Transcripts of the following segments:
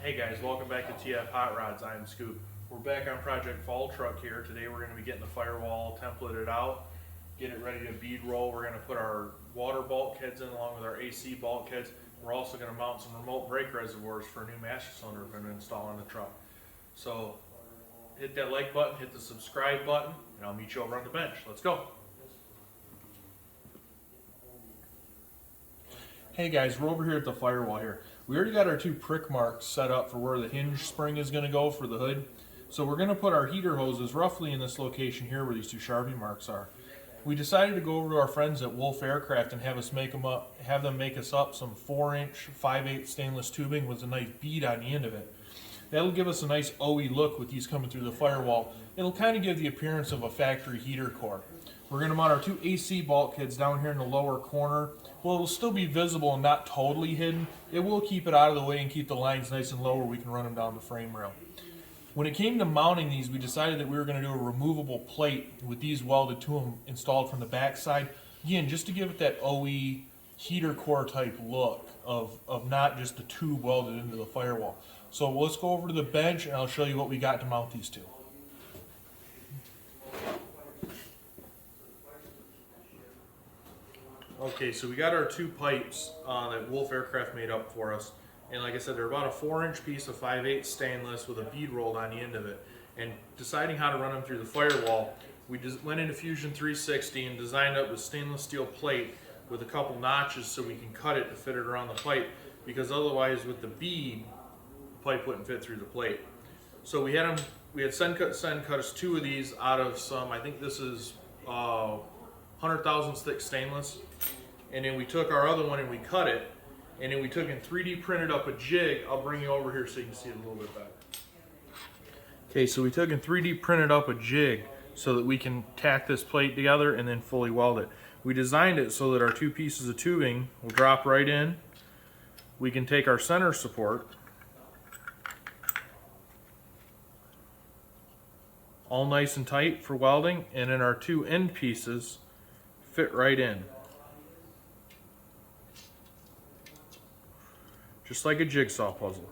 Hey guys, welcome back to TF Hot Rods. I'm Scoop. We're back on Project Fall Truck here. Today we're going to be getting the firewall templated out, get it ready to bead roll. We're going to put our water bulkheads in along with our AC bulkheads. We're also going to mount some remote brake reservoirs for a new master cylinder we're going to install on the truck. So hit that like button, hit the subscribe button, and I'll meet you over on the bench. Let's go. Hey guys, we're over here at the firewall here. We already got our two prick marks set up for where the hinge spring is going to go for the hood. So we're going to put our heater hoses roughly in this location here where these two Sharpie marks are. We decided to go over to our friends at Wolf Aircraft and have them make us up some 4-inch 5/8 stainless tubing with a nice bead on the end of it. That'll give us a nice OE look with these coming through the firewall. It'll kind of give the appearance of a factory heater core. We're going to mount our two AC bulkheads down here in the lower corner. Well, it'll still be visible and not totally hidden. It will keep it out of the way and keep the lines nice and low where we can run them down the frame rail. When it came to mounting these, we decided that we were going to do a removable plate with these welded to them installed from the back side. Again, just to give it that OE heater core type look of not just the tube welded into the firewall. So let's go over to the bench and I'll show you what we got to mount these two. Okay, so we got our two pipes that Wolf Aircraft made up for us. And like I said, they're about a 4-inch piece of 5/8 stainless with a bead rolled on the end of it. And deciding how to run them through the firewall, we just went into Fusion 360 and designed up a stainless steel plate with a couple notches so we can cut it to fit it around the pipe, because otherwise with the bead, the pipe wouldn't fit through the plate. So we had Sen cut us two of these out of some, I think this is 100 thousandths thick stainless. And then we took our other one and we cut it, and then we took and 3D printed up a jig. I'll bring you over here so you can see it a little bit better. Okay, so we took and 3D printed up a jig so that we can tack this plate together and then fully weld it. We designed it so that our two pieces of tubing will drop right in. We can take our center support, all nice and tight for welding, and then our two end pieces fit right in. Just like a jigsaw puzzle.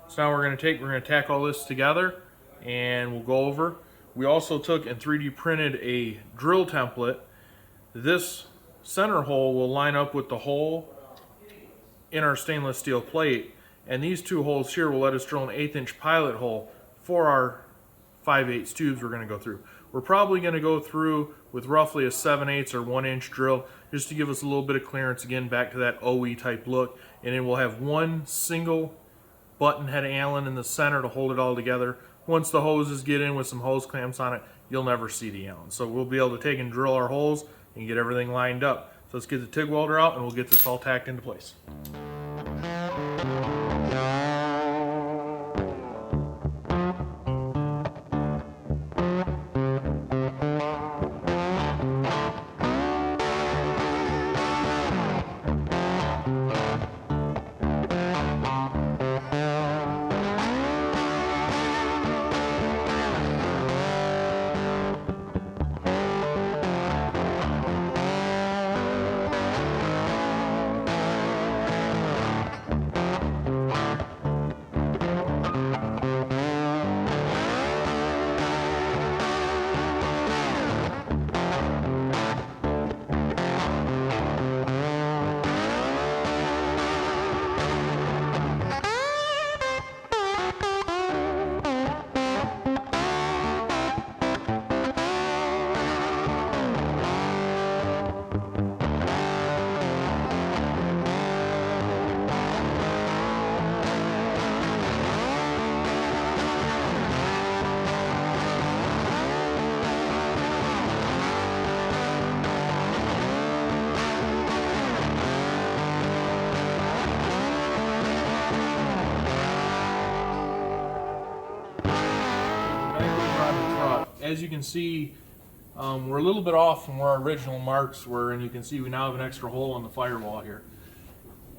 So now we're going to tack all this together and we'll go over. We also took and 3D printed a drill template. This center hole will line up with the hole in our stainless steel plate, and these two holes here will let us drill an 1/8-inch pilot hole for our 5/8 tubes we're going to go through. We're probably going to go through with roughly a 7/8 or 1-inch drill just to give us a little bit of clearance, again back to that OE type look. And then we'll have one single button head Allen in the center to hold it all together. Once the hoses get in with some hose clamps on it, you'll never see the Allen. So we'll be able to take and drill our holes and get everything lined up. So let's get the TIG welder out and we'll get this all tacked into place. As you can see, we're a little bit off from where our original marks were, and you can see we now have an extra hole on the firewall here.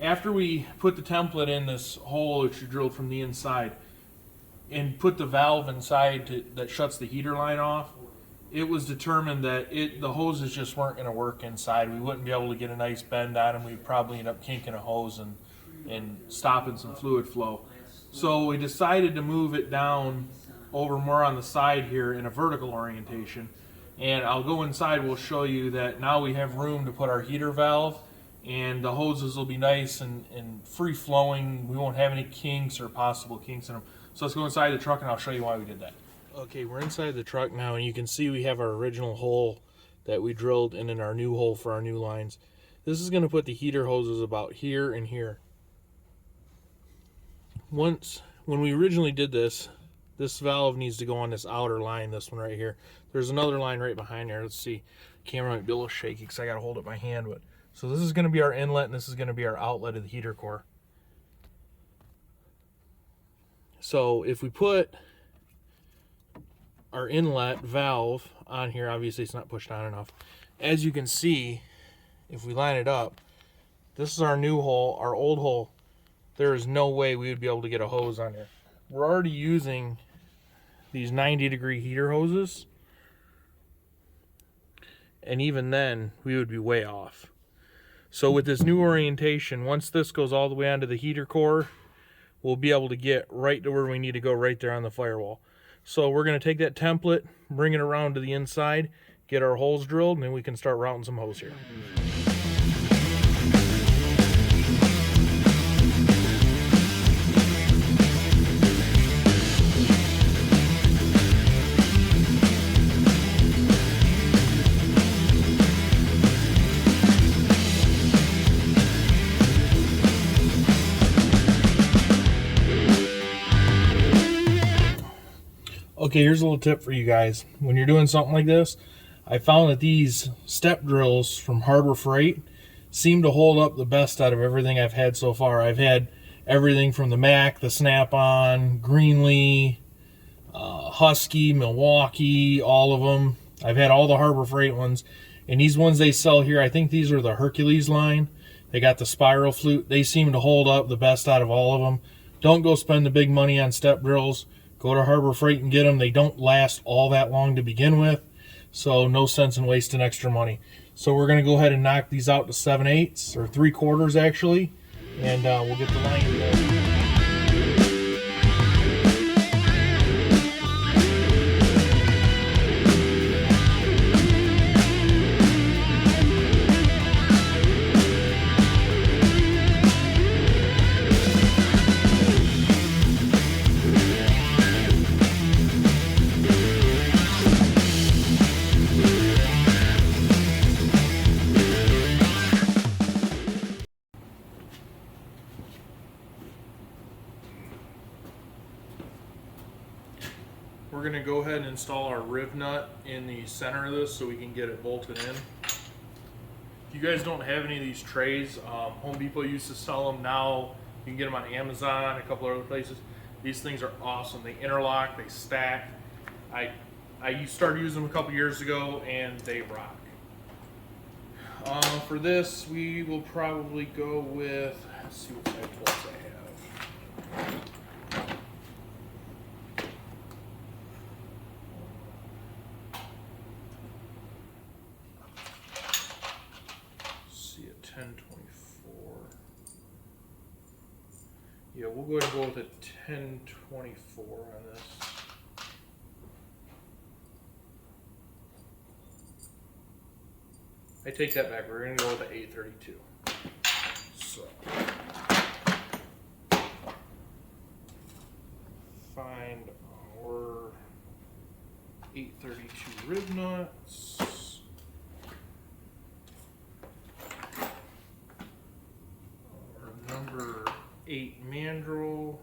After we put the template in this hole that you drilled from the inside and put the valve inside that shuts the heater line off, it was determined that the hoses just weren't going to work inside. We wouldn't be able to get a nice bend on them. We'd probably end up kinking a hose and and stopping some fluid flow. So we decided to move it down over more on the side here in a vertical orientation. And I'll go inside, we'll show you that now we have room to put our heater valve, and the hoses will be nice and free flowing. We won't have any kinks or possible kinks in them. So let's go inside the truck and I'll show you why we did that. Okay, we're inside the truck now, and you can see we have our original hole that we drilled and then our new hole for our new lines. This is going to put the heater hoses about here and here. When we originally did this, this valve needs to go on this outer line, this one right here. There's another line right behind there. Let's see. Camera might be a little shaky because I got to hold it by hand. But so this is going to be our inlet, and this is going to be our outlet of the heater core. So if we put our inlet valve on here, obviously it's not pushed on enough. As you can see, if we line it up, this is our new hole. Our old hole, there is no way we would be able to get a hose on here. We're already using these 90-degree heater hoses, and even then we would be way off. So with this new orientation, once this goes all the way onto the heater core, we'll be able to get right to where we need to go, right there on the firewall. So we're going to take that template, bring it around to the inside, get our holes drilled, and then we can start routing some hose here. Okay, here's a little tip for you guys. When you're doing something like this, I found that these step drills from Harbor Freight seem to hold up the best out of everything I've had so far. I've had everything from the Mac, the Snap-on, Greenlee, Husky, Milwaukee, all of them. I've had all the Harbor Freight ones. And these ones they sell here, I think these are the Hercules line. They got the spiral flute. They seem to hold up the best out of all of them. Don't go spend the big money on step drills. Go to Harbor Freight and get them. They don't last all that long to begin with, so no sense in wasting extra money. So we're going to go ahead and knock these out to 7/8 or 3/4 actually, and we'll get the line going. We're going to go ahead and install our riv nut in the center of this so we can get it bolted in. If you guys don't have any of these trays, Home Depot used to sell them. Now you can get them on Amazon, a couple other places. These things are awesome. They interlock, they stack. I started using them a couple years ago and they rock. For this, we will probably go with, let's see what size bolts I have. See, a 1024. Yeah, we'll go ahead and go with a 1024 on this. I take that back. We're going to go with the 832. So, find our 832 rib nuts. Our number 8 mandrel.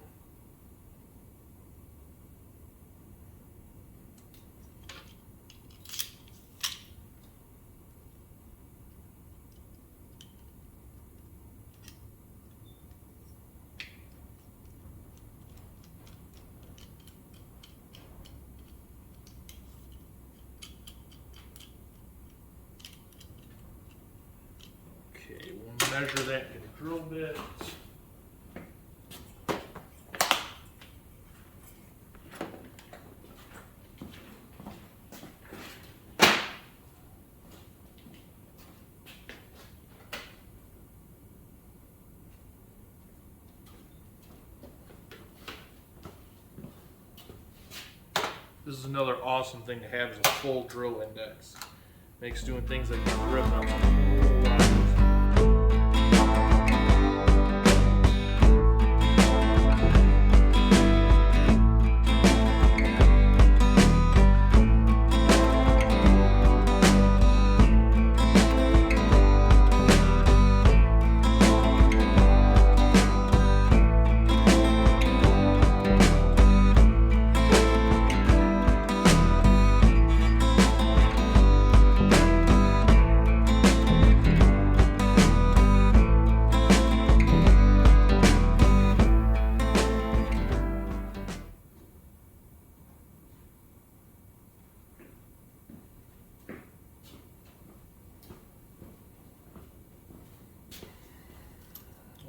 Okay, we'll measure that in a drill bit. This is another awesome thing to have, is a full drill index. Makes doing things like rib nuts a whole lot easier.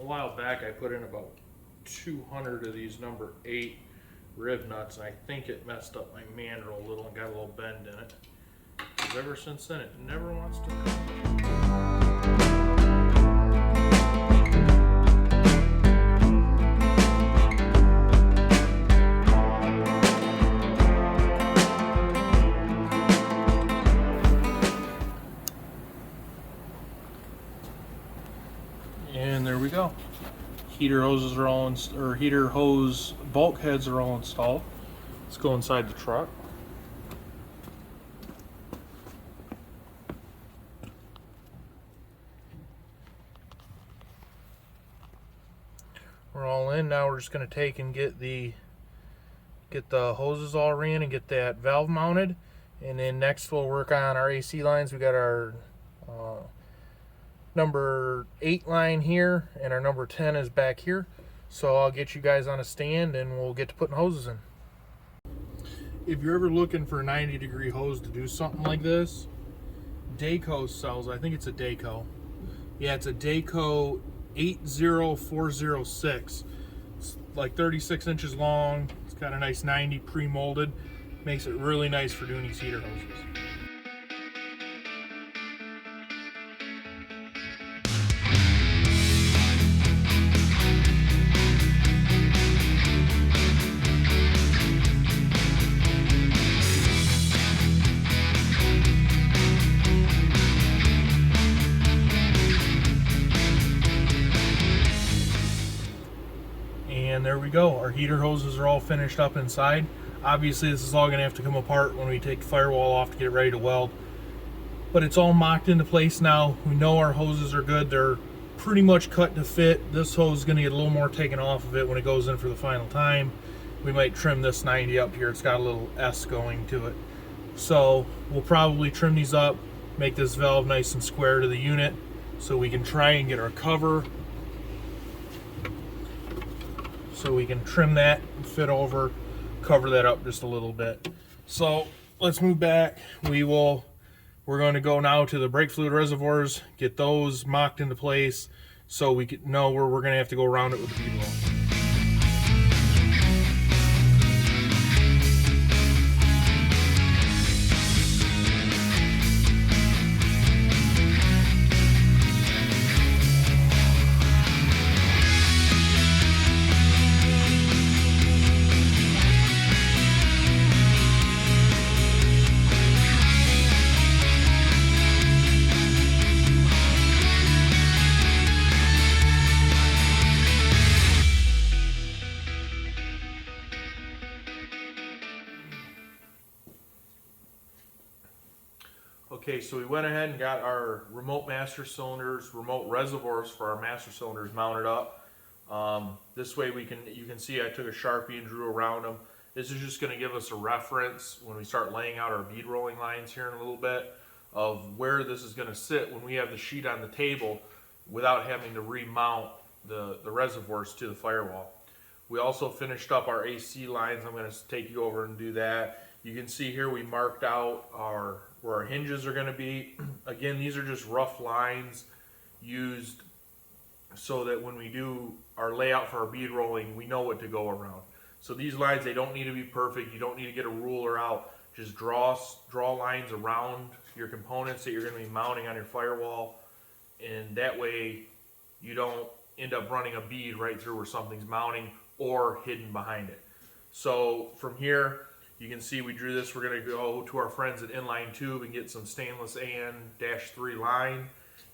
A while back I put in about 200 of these number 8 rib nuts, and I think it messed up my mandrel a little and got a little bend in it. Because ever since then it never wants to come. And there we go. Heater hoses are all or heater hose bulkheads are all installed. Let's go inside the truck. We're all in now. We're just going to take and get the hoses all ran and get that valve mounted, and then next we'll work on our AC lines. We got our number 8 line here, and our number 10 is back here. So I'll get you guys on a stand and we'll get to putting hoses in. If you're ever looking for a 90-degree hose to do something like this, Dayco sells, I think it's a Dayco. Yeah, it's a Dayco 80406. It's like 36 inches long. It's got a nice 90 pre-molded. Makes it really nice for doing these heater hoses. And there we go. Our heater hoses are all finished up inside. Obviously this is all going to have to come apart when we take the firewall off to get it ready to weld. But it's all mocked into place now. We know our hoses are good. They're pretty much cut to fit. This hose is going to get a little more taken off of it when it goes in for the final time. We might trim this 90 up here. It's got a little S going to it. So we'll probably trim these up, make this valve nice and square to the unit so we can try and get our cover. So we can trim that and fit over, cover that up just a little bit. So let's move back. We're going to go now to the brake fluid reservoirs, get those mocked into place so we can know where we're going to have to go around it with the bead roll. Okay, so we went ahead and got our remote master cylinders, remote reservoirs for our master cylinders mounted up. This way you can see I took a Sharpie and drew around them. This is just going to give us a reference when we start laying out our bead rolling lines here in a little bit of where this is going to sit when we have the sheet on the table without having to remount the reservoirs to the firewall. We also finished up our AC lines. I'm going to take you over and do that. You can see here we marked out where our hinges are going to be. Again, these are just rough lines used so that when we do our layout for our bead rolling, we know what to go around. So these lines, they don't need to be perfect. You don't need to get a ruler out. Just draw lines around your components that you're going to be mounting on your firewall, and that way you don't end up running a bead right through where something's mounting or hidden behind it. So from here, You can see we drew this. We're going to go to our friends at Inline Tube and get some stainless AN-3 line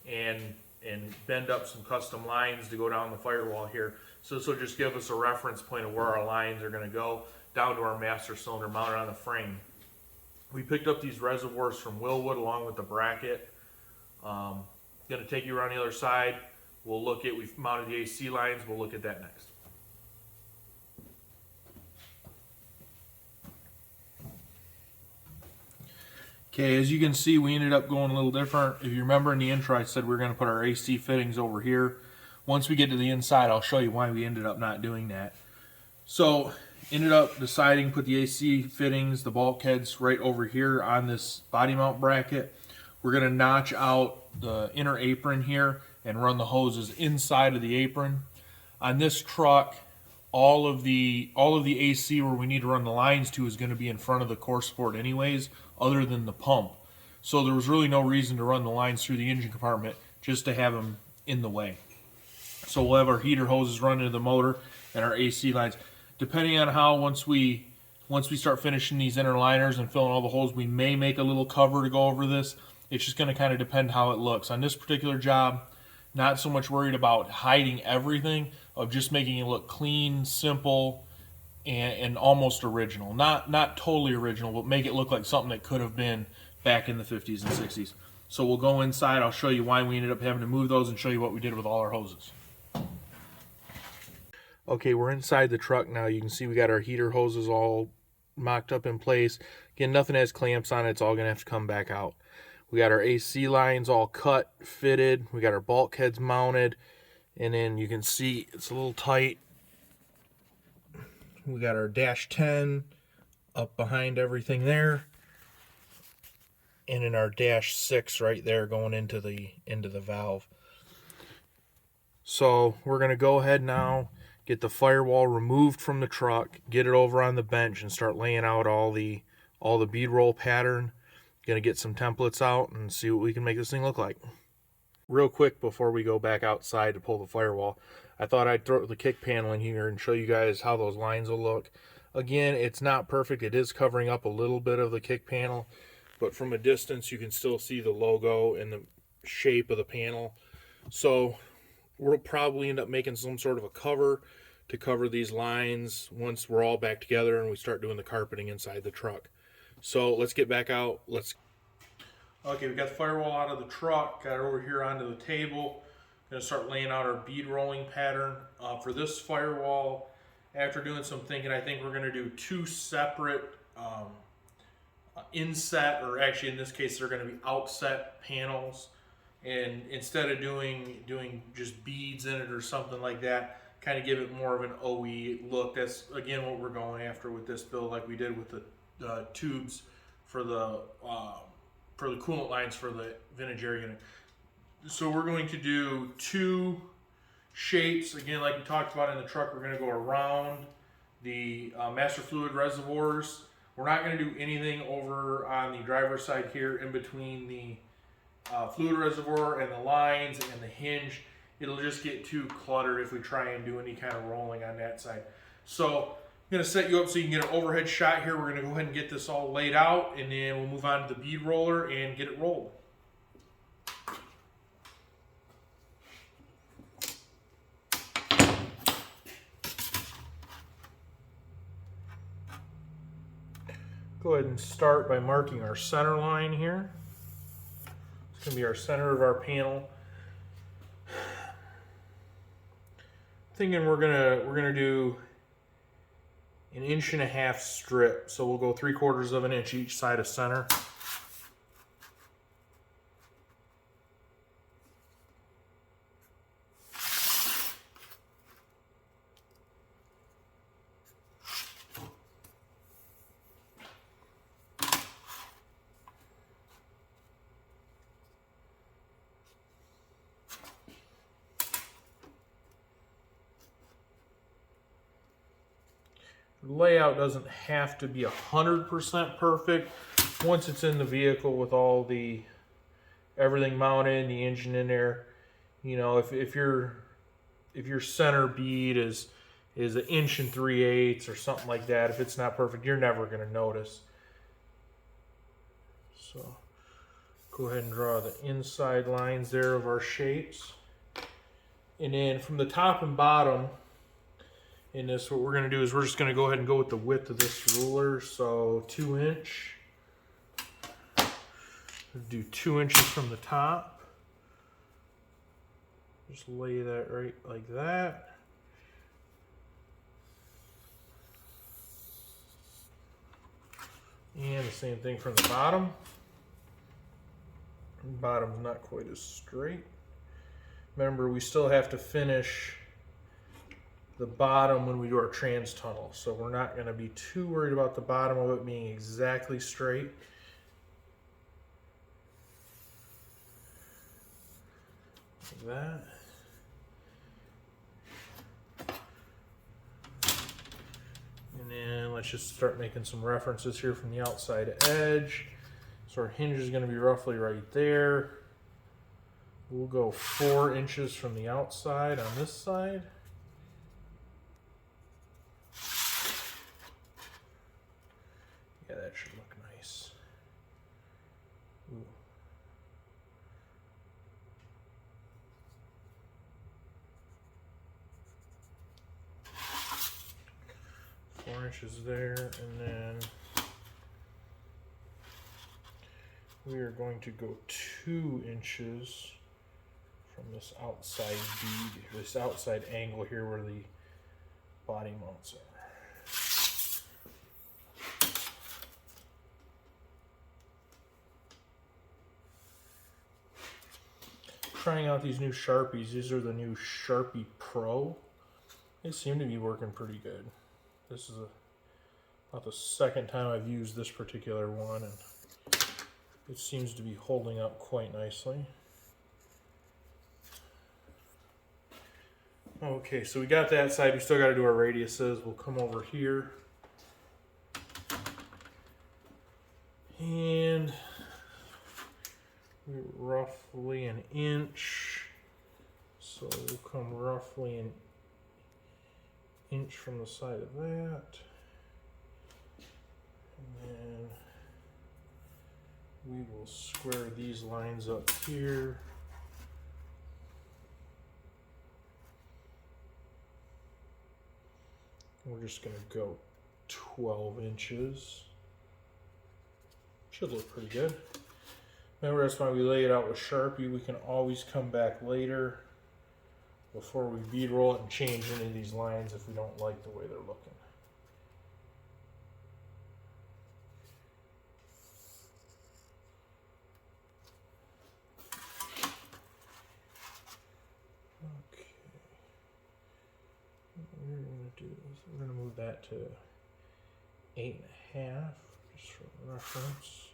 and bend up some custom lines to go down the firewall here. So this will just give us a reference point of where our lines are going to go down to our master cylinder mounted on the frame. We picked up these reservoirs from Willwood along with the bracket. Going to take you around the other side. We'll look at, we've mounted the AC lines. We'll look at that next. Okay, as you can see, we ended up going a little different. If you remember in the intro, I said we were going to put our AC fittings over here. Once we get to the inside, I'll show you why we ended up not doing that. So, ended up deciding to put the AC fittings, the bulkheads, right over here on this body mount bracket. We're going to notch out the inner apron here and run the hoses inside of the apron. On this truck, all of the AC where we need to run the lines to is going to be in front of the core support anyways, other than the pump. So there was really no reason to run the lines through the engine compartment, just to have them in the way. So we'll have our heater hoses run into the motor and our AC lines. Depending on how, once we start finishing these inner liners and filling all the holes, we may make a little cover to go over this. It's just going to kind of depend how it looks. On this particular job, not so much worried about hiding everything, of just making it look clean, simple, and almost original. Not totally original, but make it look like something that could have been back in the 50s and 60s. So we'll go inside. I'll show you why we ended up having to move those and show you what we did with all our hoses. Okay, we're inside the truck now. You can see we got our heater hoses all mocked up in place. Again, nothing has clamps on it. It's all going to have to come back out. We got our AC lines all cut, fitted. We got our bulkheads mounted. And then you can see it's a little tight. We got our dash 10 up behind everything there. And in our dash 6 right there going into the valve. So we're going to go ahead now, get the firewall removed from the truck, get it over on the bench, and start laying out all the bead roll pattern. Gonna get some templates out and see what we can make this thing look like. Real quick before we go back outside to pull the firewall, I thought I'd throw the kick panel in here and show you guys how those lines will look. Again, it's not perfect. It is covering up a little bit of the kick panel, but from a distance you can still see the logo and the shape of the panel. So we'll probably end up making some sort of a cover to cover these lines once we're all back together and we start doing the carpeting inside the truck. So let's get back out. Okay, we got the firewall out of the truck, got it over here onto the table. Gonna start laying out our bead rolling pattern. For this firewall, after doing some thinking, I think we're gonna do two separate inset, or actually in this case, they're gonna be outset panels. And instead of doing just beads in it or something like that, kind of give it more of an OE look. That's again what we're going after with this build, like we did with the tubes for the coolant lines for the vintage air unit. So we're going to do two shapes. Again, like we talked about in the truck, we're going to go around the master fluid reservoirs. We're not going to do anything over on the driver's side here in between the fluid reservoir and the lines and the hinge. It'll just get too cluttered if we try and do any kind of rolling on that side. So I'm going to set you up so you can get an overhead shot here. We're going to go ahead and get this all laid out, and then we'll move on to the bead roller and get it rolled. Go ahead and start by marking our center line here. It's going to be our center of our panel. Thinking we're gonna do 1.5 inch strip, so we'll go 3/4 of an inch each side of center. The layout doesn't have to be 100% perfect. Once it's in the vehicle with all the everything mounted, the engine in there, you know, if your center bead is is 1 3/8 or something like that. If it's not perfect, you're never going to notice. So go ahead and draw the inside lines there of our shapes. And then from the top and bottom in this, what we're going to do is we're just going to go ahead and go with the width of this ruler. So 2 inch. Do 2 inches from the top. Just lay that right like that. And the same thing from the bottom. Bottom's not quite as straight. Remember, we still have to finish the bottom when we do our trans tunnel. So we're not going to be too worried about the bottom of it being exactly straight. Like that. And then let's just start making some references here from the outside edge. So our hinge is going to be roughly right there. We'll go 4 inches from the outside on this side. Yeah, that should look nice. Ooh. Four inches there, and then we are going to go 2 inches from this outside bead, this outside angle here where the body mounts are. Trying out these new Sharpies. These are the new Sharpie Pro. They seem to be working pretty good. This is about the second time I've used this particular one, and it seems to be holding up quite nicely. Okay, so we got that side. We still got to do our radiuses. We'll come over here. And we're roughly 1 inch. So we'll come roughly 1 inch from the side of that. And then we will square these lines up here. We're just going to go 12 inches. Should look pretty good. Remember, that's why we lay it out with Sharpie. We can always come back later before we bead roll it and change any of these lines if we don't like the way they're looking. Okay. What we're going to do is we're going to move that to 8.5, just for reference.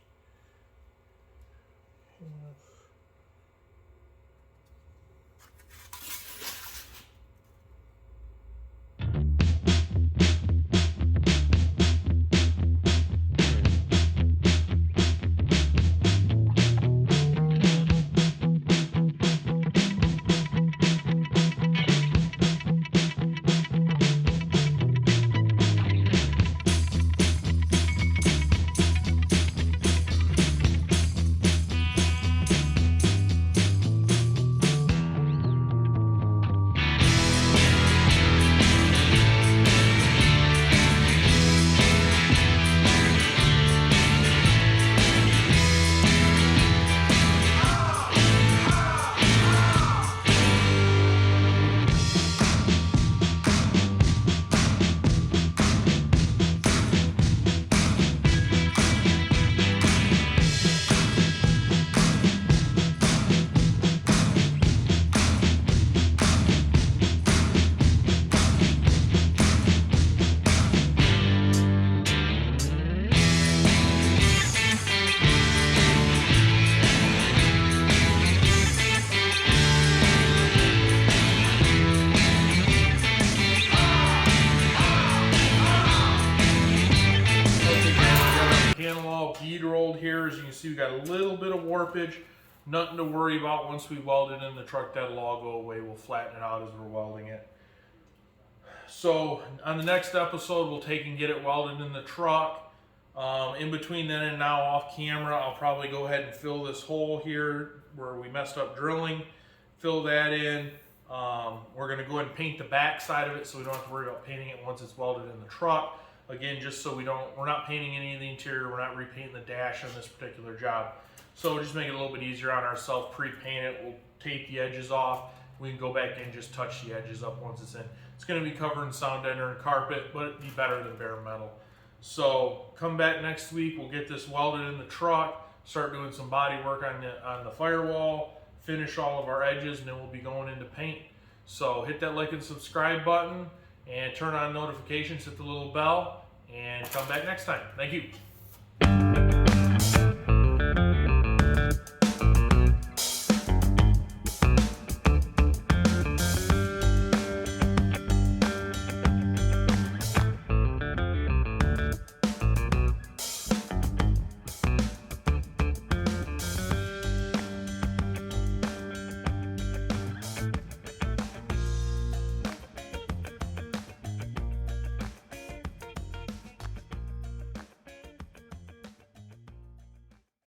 Here, as you can see, we got a little bit of warpage. Nothing to worry about. Once we weld it in the truck, that'll all go away. We'll flatten it out as we're welding it. So on the next episode, we'll take and get it welded in the truck. In between then and now, off camera, I'll probably go ahead and fill this hole here where we messed up drilling. Fill that in. We're going to go ahead and paint the back side of it so we don't have to worry about painting it once it's welded in the truck. Again, just so we're not painting any of the interior, we're not repainting the dash on this particular job. So just make it a little bit easier on ourselves, pre-paint it, we'll tape the edges off. We can go back and just touch the edges up once it's in. It's going to be covered in sound ender and carpet, but it'd be better than bare metal. So come back next week, we'll get this welded in the truck, start doing some body work on the firewall, finish all of our edges, and then we'll be going into paint. So hit that like and subscribe button and turn on notifications, hit the little bell, and come back next time. Thank you.